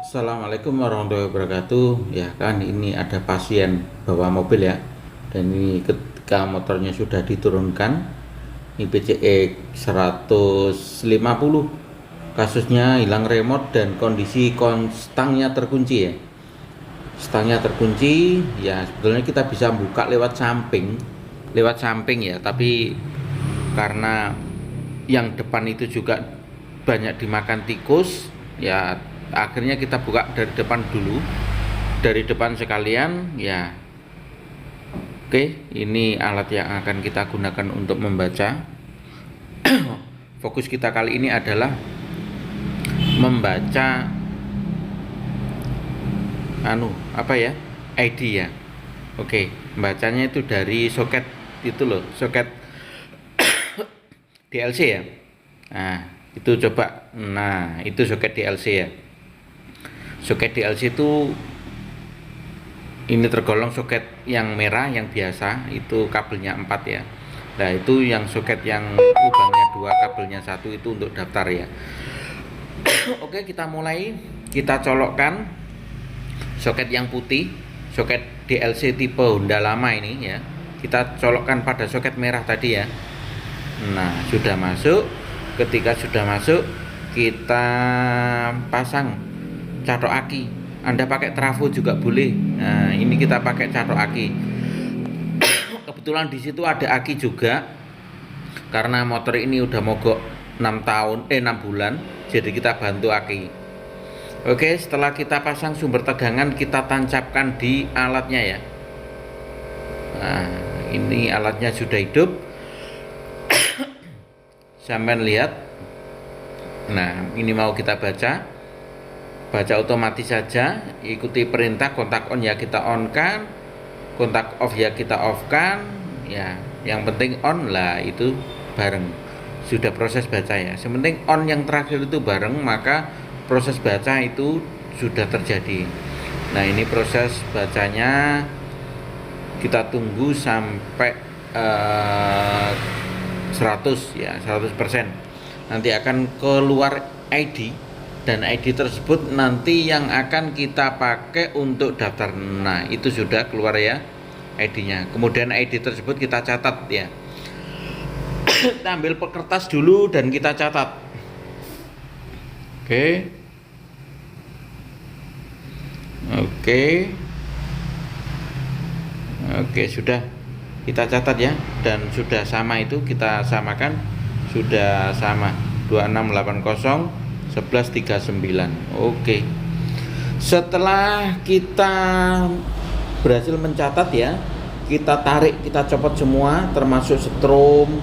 Assalamualaikum warahmatullahi wabarakatuh. Ya kan, ini ada pasien bawa mobil ya. Dan ini ketika motornya sudah diturunkan, ini PCX 150. Kasusnya hilang remote dan kondisi stangnya terkunci ya. Stangnya terkunci, ya sebetulnya kita bisa buka lewat samping ya. Tapi karena yang depan itu juga banyak dimakan tikus, ya akhirnya kita buka dari depan dulu, dari depan sekalian ya. Oke, ini alat yang akan kita gunakan untuk membaca. Fokus kita kali ini adalah membaca ID ya. Oke, bacanya itu dari soket itu loh, soket DLC ya. Nah, itu coba. Nah, itu soket DLC ya. Soket DLC itu ini tergolong soket yang merah yang biasa, itu kabelnya 4 ya. Nah, itu yang soket yang lubangnya 2 kabelnya 1 itu untuk daftar ya. Oke, kita mulai. Kita colokkan soket yang putih, soket DLC tipe Honda lama ini ya. Kita colokkan pada soket merah tadi ya. Nah, sudah masuk. Ketika sudah masuk, kita pasang catok aki. Anda pakai trafo juga boleh. Nah, ini kita pakai catok aki. Kebetulan di situ ada aki juga. Karena motor ini udah mogok 6 bulan, jadi kita bantu aki. Oke, setelah kita pasang sumber tegangan, kita tancapkan di alatnya ya. Nah, ini alatnya sudah hidup. Sampai lihat. Nah, ini mau kita baca otomatis saja, ikuti perintah. Kontak on ya kita on kan, kontak off ya kita off kan ya. Yang penting on lah, itu bareng. Sudah proses baca ya, sementing on yang terakhir itu bareng, maka proses baca itu sudah terjadi. Nah, ini proses bacanya, kita tunggu sampai 100 ya, 100%. Nanti akan keluar ID, dan ID tersebut nanti yang akan kita pakai untuk daftar. Nah, itu sudah keluar ya ID-nya. Kemudian ID tersebut kita catat ya. Kita ambil kertas dulu dan kita catat. Oke. Oke, sudah kita catat ya, dan sudah sama, itu kita samakan, sudah sama 2680 1139. Oke. Setelah kita berhasil mencatat ya, kita tarik, kita copot semua termasuk strom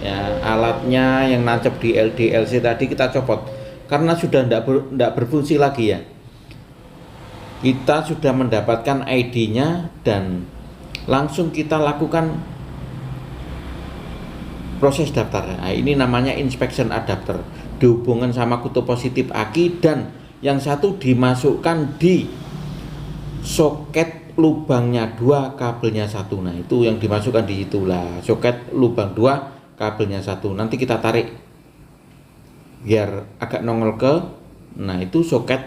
ya, alatnya yang nancep di LDLC tadi kita copot karena sudah tidak berfungsi lagi ya. Kita sudah mendapatkan ID-nya dan langsung kita lakukan proses daftar. Nah, ini namanya inspection adapter, dihubungkan sama kutu positif aki, dan yang satu dimasukkan di soket lubangnya 2 kabelnya 1. Nah, itu yang dimasukkan di situlah, soket lubang 2 kabelnya 1. Nanti kita tarik biar agak nongol ke. Nah, itu soket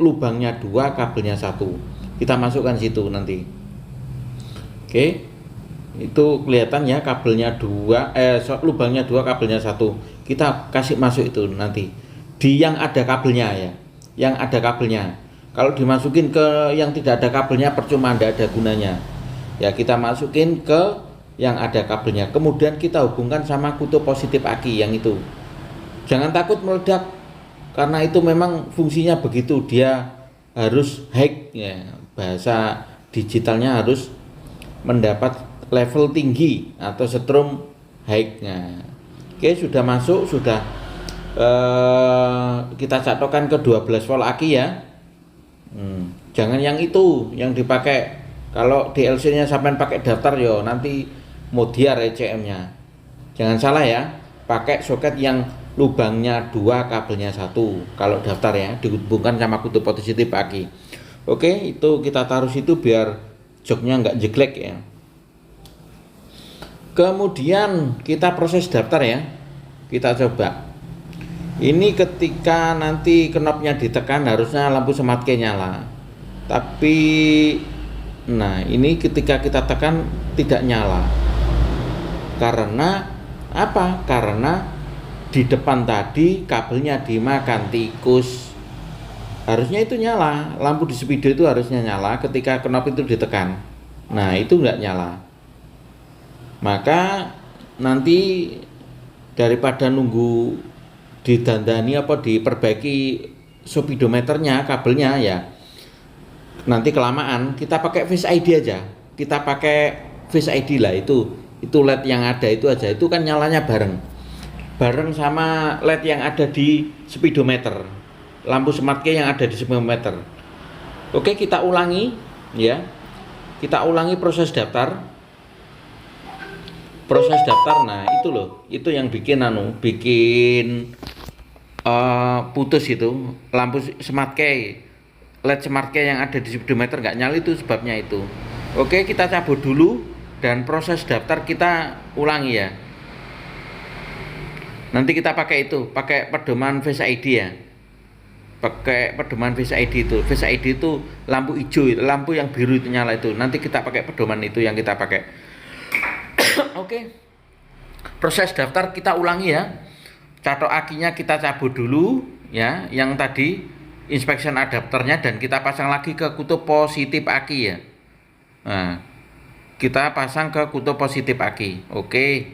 lubangnya 2 kabelnya 1. Kita masukkan situ nanti. Oke. Itu kelihatan ya, kabelnya 2 lubangnya 2 kabelnya 1. Kita kasih masuk itu nanti di yang ada kabelnya ya, yang ada kabelnya. Kalau dimasukin ke yang tidak ada kabelnya percuma, tidak ada gunanya ya. Kita masukin ke yang ada kabelnya, kemudian kita hubungkan sama kutu positif aki yang itu. Jangan takut meledak, karena itu memang fungsinya begitu, dia harus high ya, bahasa digitalnya harus mendapat level tinggi atau strom high. Nah, oke, sudah masuk, sudah kita catokan ke 12 volt aki ya. Jangan yang itu yang dipakai. Kalau DLC nya sampai pakai daftar yo, nanti modiar ECM-nya. Jangan salah ya, pakai soket yang lubangnya 2 kabelnya 1 kalau daftar ya, dihubungkan sama kutu positif aki. Oke, itu kita taruh situ biar joknya nggak jeglek ya. Kemudian kita proses daftar ya. Kita coba. Ini ketika nanti knopnya ditekan harusnya lampu sematke nyala. Tapi nah, ini ketika kita tekan tidak nyala. Karena apa? Karena di depan tadi kabelnya dimakan tikus. Harusnya itu nyala, lampu di speedo itu harusnya nyala ketika knop itu ditekan. Nah, itu nggak nyala. Maka nanti daripada nunggu didandani apa diperbaiki speedometernya, kabelnya ya, nanti kelamaan, kita pakai Face ID aja. Kita pakai Face ID lah, itu LED yang ada itu aja, itu kan nyalanya bareng sama LED yang ada di speedometer, lampu smart key yang ada di speedometer. Oke, kita ulangi ya, kita ulangi proses daftar. Nah itu loh, itu yang bikin putus itu lampu smart key, LED smart key yang ada di speedometer nggak nyala, itu sebabnya itu. Oke, kita cabut dulu dan proses daftar kita ulangi ya. Nanti kita pakai pedoman Face ID ya. Pakai pedoman Face ID itu. Face ID itu lampu hijau, lampu yang biru itu nyala itu. Nanti kita pakai pedoman itu yang kita pakai. Oke. Proses daftar kita ulangi ya. Catok akinya kita cabut dulu ya, yang tadi inspection adapternya, dan kita pasang lagi ke kutub positif aki ya. Nah, kita pasang ke kutub positif aki. Oke.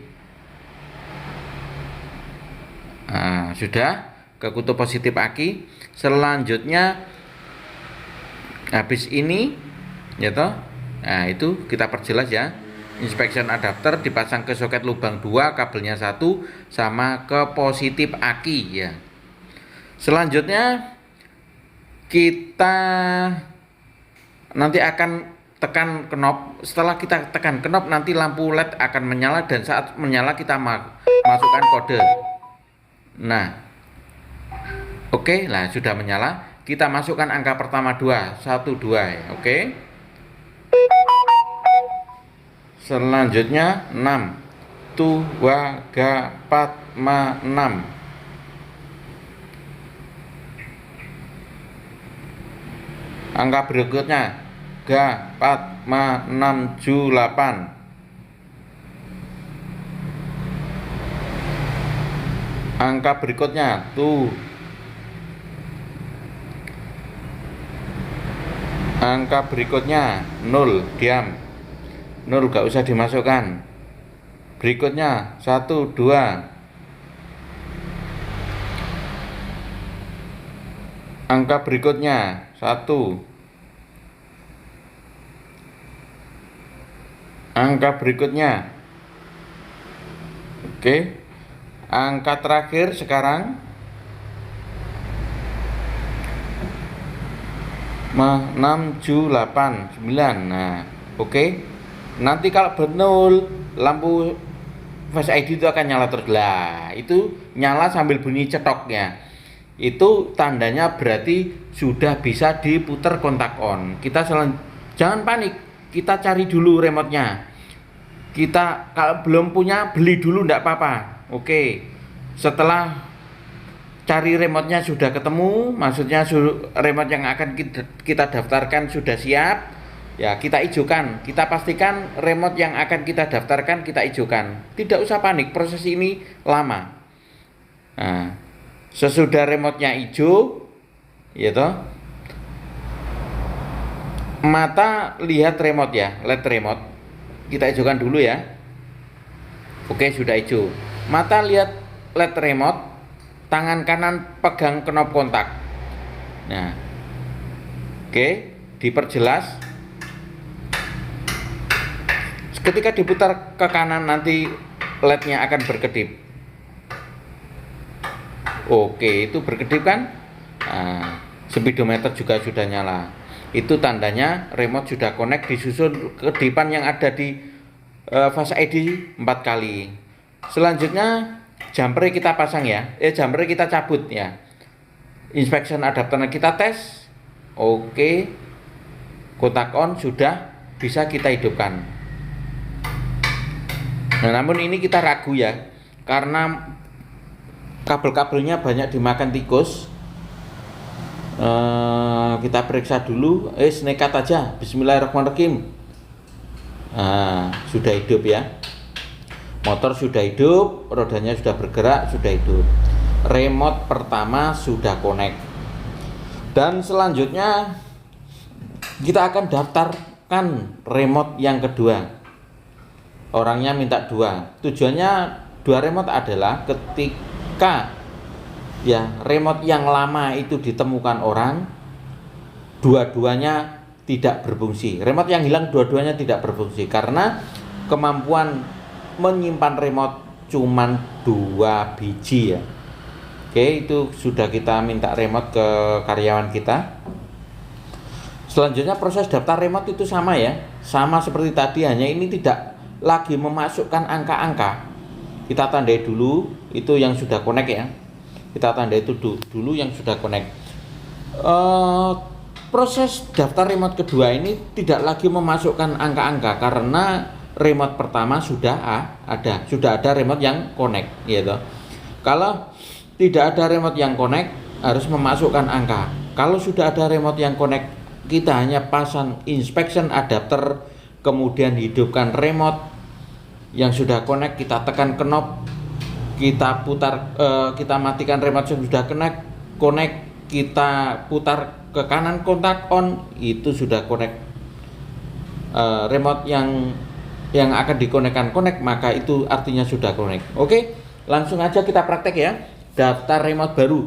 Nah, sudah ke kutub positif aki. Selanjutnya habis ini ya toh. Nah, itu kita perjelas ya. Inspection adapter dipasang ke soket lubang 2, kabelnya 1 sama ke positif aki ya. Selanjutnya kita nanti akan tekan knop. Setelah kita tekan knop, nanti lampu LED akan menyala, dan saat menyala kita masukkan kode. Nah, oke, lah sudah menyala. Kita masukkan angka pertama 2, 1, 2 ya. Oke. Selanjutnya 6, 2, 3, 4, 5, 6. Angka berikutnya 3, 4, 5, 6, 7, 8. Angka berikutnya tuh. Angka berikutnya 0, diam. 0 gak usah dimasukkan. Berikutnya 1, 2. Angka berikutnya 1. Angka berikutnya. Oke. Angka terakhir sekarang 6, 7, 8, 9. Nah, oke. Nanti kalau betul lampu Face ID itu akan nyala terus. Lah, itu nyala sambil bunyi cetoknya. Itu tandanya berarti sudah bisa diputar kontak on. Jangan panik, kita cari dulu remote-nya. Kita kalau belum punya, beli dulu enggak apa-apa. Oke. Setelah cari remote-nya sudah ketemu, maksudnya remote yang akan kita daftarkan sudah siap. Ya, kita hijaukan. Kita pastikan remote yang akan kita daftarkan kita hijaukan. Tidak usah panik, proses ini lama. Nah, sesudah remote-nya hijau, ya toh, mata lihat remote ya, LED remote. Kita hijaukan dulu ya. Oke, sudah hijau. Mata lihat LED remote, tangan kanan pegang knop kontak. Nah, oke, diperjelas. Ketika diputar ke kanan, nanti LED-nya akan berkedip. Oke, itu berkedip kan? Nah, speedometer juga sudah nyala. Itu tandanya remote sudah connect, disusun kedipan yang ada di Face ID 4 kali. Selanjutnya jumper kita pasang ya. Jumper kita cabut ya. Inspection adapternya kita tes. Oke. Kotak on sudah bisa kita hidupkan. Nah, namun ini kita ragu ya, karena kabel-kabelnya banyak dimakan tikus. Kita periksa dulu. Nekat aja. Bismillahirrahmanirrahim. Sudah hidup ya. Motor sudah hidup, rodanya sudah bergerak, sudah hidup. Remote pertama sudah connect. Dan selanjutnya kita akan daftarkan remote yang kedua. Orangnya minta 2. Tujuannya 2 remote adalah ketika ya remote yang lama itu ditemukan orang, dua-duanya tidak berfungsi. Remote yang hilang dua-duanya tidak berfungsi karena kemampuan menyimpan remote cuman 2 biji ya. Oke, itu sudah kita minta remote ke karyawan kita. Selanjutnya proses daftar remote itu sama ya, sama seperti tadi, hanya ini tidak lagi memasukkan angka-angka. Kita tandai dulu itu yang sudah connect ya. Kita tandai itu dulu yang sudah connect. Proses daftar remote kedua ini tidak lagi memasukkan angka-angka karena remote pertama sudah ada remote yang connect gitu. Kalau tidak ada remote yang connect harus memasukkan angka. Kalau sudah ada remote yang connect, kita hanya pasang inspection adapter, kemudian hidupkan remote yang sudah connect, kita tekan knob, kita putar, kita matikan remote yang sudah connect, kita putar ke kanan kontak on, itu sudah connect. Remote yang akan connect, maka itu artinya sudah connect. Oke, langsung aja kita praktek ya. Daftar remote baru.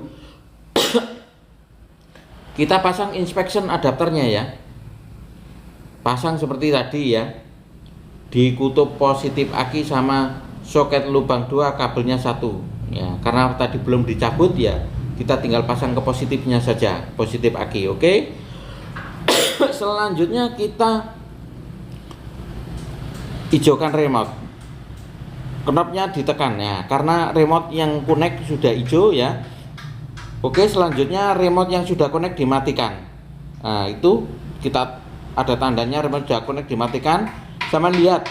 Kita pasang inspection adapternya ya. Pasang seperti tadi ya. Di kutub positif aki sama soket lubang 2 kabelnya 1 ya. Karena tadi belum dicabut ya, kita tinggal pasang ke positifnya saja, positif aki. Oke. Selanjutnya kita hijaukan remote. Knopnya ditekan ya, karena remote yang connect sudah hijau ya. Oke, selanjutnya remote yang sudah connect dimatikan. Nah, itu kita ada tandanya remote sudah connect dimatikan. Sama lihat,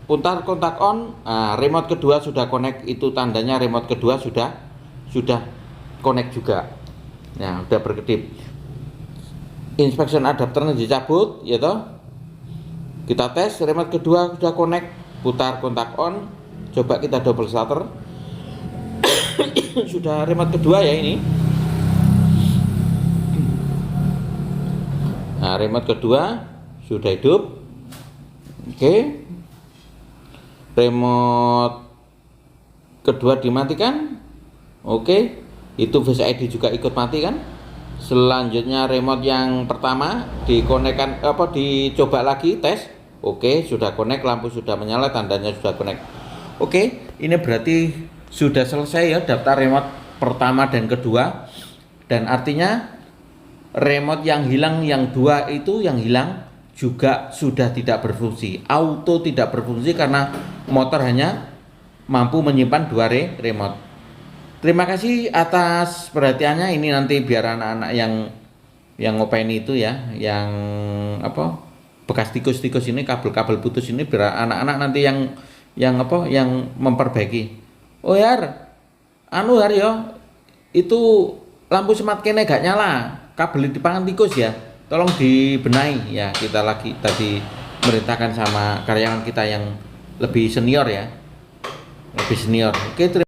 putar kontak on. Nah, remote kedua sudah connect, itu tandanya remote kedua sudah connect juga. Nah, udah berkedip. Inspection adapternya dicabut, ya toh. Kita tes remote kedua sudah connect, putar kontak on. Coba kita double shutter. Sudah remote kedua ya ini. Nah, remote kedua sudah hidup. Oke. Remote kedua dimatikan. Oke. Itu Face ID juga ikut mati kan. Selanjutnya remote yang pertama dikonekkan, dicoba lagi tes. Oke, sudah connect, lampu sudah menyala, tandanya sudah connect. Oke, ini berarti sudah selesai ya daftar remote pertama dan kedua. Dan artinya remote yang hilang, yang 2 itu yang hilang juga sudah tidak berfungsi. Auto tidak berfungsi karena motor hanya mampu menyimpan 2 remote. Terima kasih atas perhatiannya. Ini nanti biar anak-anak yang ngopeni itu ya, yang bekas tikus-tikus ini, kabel-kabel putus ini, biar anak-anak nanti yang memperbaiki. Oh Har yo, itu lampu smart kene gak nyala, kabel di pangan tikus ya, tolong dibenahi ya. Kita lagi tadi merintahkan sama karyawan kita yang lebih senior ya, lebih senior. Oke,